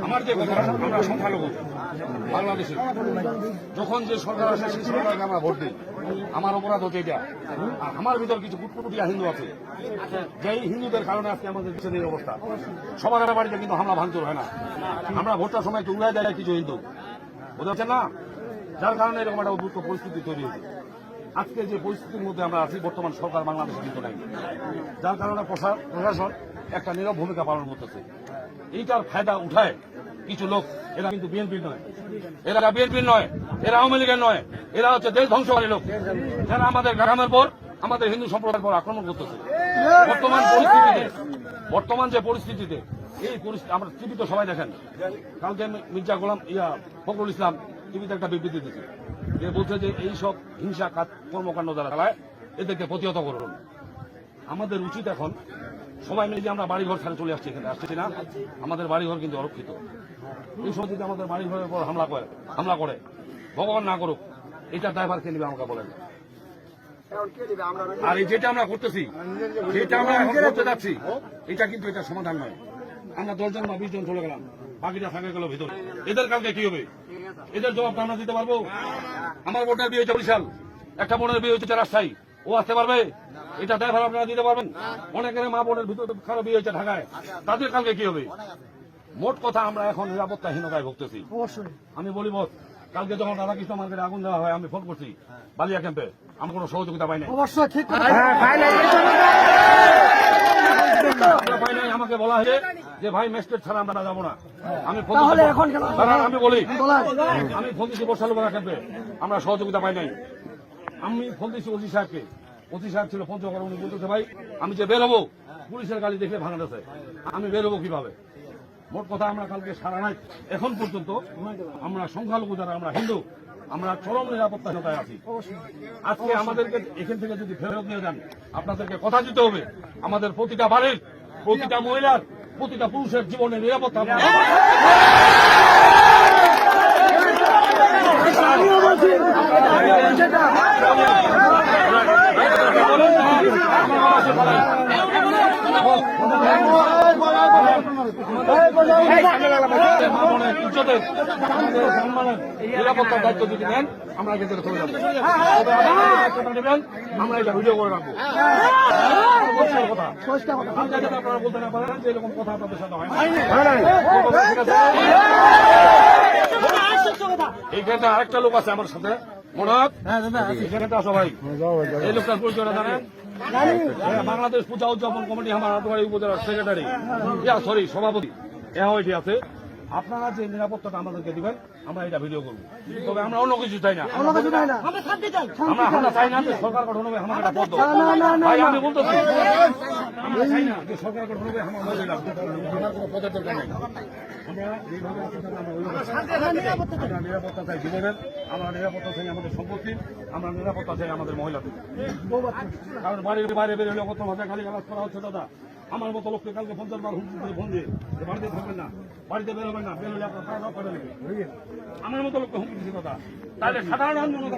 আমার যে কথা, আমরা সংখ্যালঘু বাংলাদেশে, যখন যে সরকার আসে সেই সরকারকে আমরা ভোট দিই। আমার অপরাধ হচ্ছে এটা। আর আমার ভিতর কিছু কুটকুটিয়া হিন্দু আছে, যেই হিন্দুদের কারণে আজকে আমাদের দেশের এই অবস্থা। সবার বাড়িতে কিন্তু হামলা ভাঙচুর হয় না, আমরা ভোটটার সময় একটু উড়াই দেয় কিছু হিন্দু, বুঝতে পারছেন না? যার কারণে এরকম একটা উদ্ভুত পরিস্থিতি তৈরি হয়েছে। আজকে যে পরিস্থিতির মধ্যে আমরা আছি, বর্তমান সরকার বাংলাদেশে কিন্তু নাই, যার কারণে প্রশাসন একটা নীরব ভূমিকা পালন করতেছে। এইটার ফায়দা উঠায় কিছু লোক, এরা কিন্তু বিএনপির নয়, এরা বিএনপির নয়, এরা আওয়ামী লীগের নয়, এরা হচ্ছে দেশ ধ্বংসকারী লোক, যারা আমাদের গ্রামের পর আমাদের হিন্দু সম্প্রদায়ের পর আক্রমণ করতেছে। বর্তমান যে পরিস্থিতিতে এই পরিস্থিতি আমরা টিভিতে সবাই দেখেন। কালকে মির্জা গোলাম ফখরুল ইসলাম টিভিতে একটা বিবৃতি দিচ্ছে, যে বলছে যে এইসব হিংসা কর্মকাণ্ড যারা চালায় এদেরকে প্রতিহত করুন। আমাদের উচিত এখন সবাই মিলে যে আমরা বাড়িঘর ছেড়ে চলে আসছি, এখানে আসছি না, আমাদের বাড়িঘর কিন্তু অরক্ষিত। এই সময় যদি আমাদের বাড়িঘরের উপর হামলা করে, ভগবান না করুক, এটা ড্রাইভার কে নেবে আমাকে বলেন। আর এই যেটা আমরা করতেছি, যেটা আমরা এখন করতে যাচ্ছি, এটা কিন্তু এটা সমাধান নয়। আমরা 10 জন বা 20 জন চলে গেলাম, বাকিটা থাকা গেল ভিতরে। এদের কালকে কি হবে? এদের জবাবটা আমরা দিতে পারবো? আমার বোনের বিয়ে হয়েছে বরিশাল, একটা বোনের বিয়ে হয়েছে রাজশাহী, ও আসতে পারবে? এটা ড্রাইভার আপনারা দিতে পারবেন? অনেকের মা বোনের ভিতরে কারো বিয়ে হয়েছে ঢাকায়, তাদের কালকে কি হবে? মোট কথা, আমরা এখন নিরাপত্তাহীনতায় ভুগতেছি। আমি বলি বস, কালকে যখন রাধাকৃষ্ণ মার্কেটে আগুন দেওয়া হয়, আমি ফোন করছি বালিয়া ক্যাম্পে, আমি কোনো সহযোগিতা পাই নাই। আমাকে বলা হয়েছে যে ভাই ম্যাজিস্ট্রেট ছাড়া আমরা যাবো না। আমি বলি, আমি ফোন দিচ্ছি বর্ষালুপাড়া ক্যাম্পে, আমরা সহযোগিতা পাই নাই। আমি ফোন দিচ্ছি ওসি সাহেবকে, ওসি সাহেব ছিল পঞ্চগড়, উনি বলতেছে ভাই আমি যে বের হবো, পুলিশের গাড়ি দেখে ভাঙা গেছে, আমি বের হবো কিভাবে? মোট কথা, আমরা কালকে সারা রাত এখন পর্যন্ত আমরা সংখ্যালঘু যারা আমরা হিন্দু, আমরা চরম নিরাপত্তাহীনতায় আছি। আজকে আমাদেরকে এখান থেকে যদি ফেরত নিয়ে যান, আপনাদেরকে কথা দিতে হবে আমাদের প্রতিটা বাড়ির, প্রতিটা মহিলার, প্রতিটা পুরুষের জীবনের নিরাপত্তা। নিরাপত্তার দায়িত্ব যদি নেন, আমরা এখান থেকে চলে যাবো। নেবেন, আমরা এটা ভিডিও করে রাখবো। আপনারা বলতে না পারেন যে এরকম কথা আপনাদের সাথে হয় না। এইখানে আরেকটা লোক আছে আমার সাথে, মনোহর, এখানে আসো ভাই। এই লোকটার পরিচয়টা জানেন? বাংলাদেশ পূজা উদযাপন কমিটি আমার আটোয়ারি উপজেলার সেক্রেটারি, সভাপতি এটি আছে। আপনারা যে নিরাপত্তাটা আমাদেরকে দিবেন, আমরা এটা ভিডিও করবো। তবে আমরা অন্য কিছু চাই না, আমরা চাই না যে সরকার গঠন হবে আমার একটা পদ। ভাই আমি বলতেছি, আমরা চাই না যে সরকার গঠন হবে আমার কোনো পদের দরকার নেই। আমরা যেভাবে আমরা নিরাপত্তা চাই জীবনের, আমরা নিরাপত্তা চাই আমাদের সম্পত্তির, আমরা নিরাপত্তা চাই আমাদের মহিলাদের। কারণ বাড়ির বাইরে বের হলে কত ভাষায় গালি গালাজ করা হচ্ছে দাদা। আমার মতো লোককে কালকে 50 বার হুমকি দিয়ে ফোন দিয়ে বাড়িতে থাকবেন না, বাড়িতে বেরোবেন না, বেরোলে আপনার প্রাণ করে নেবে। আমার মতো লোককে হুমকি দিচ্ছে দাদা, তাহলে সাধারণ জনতা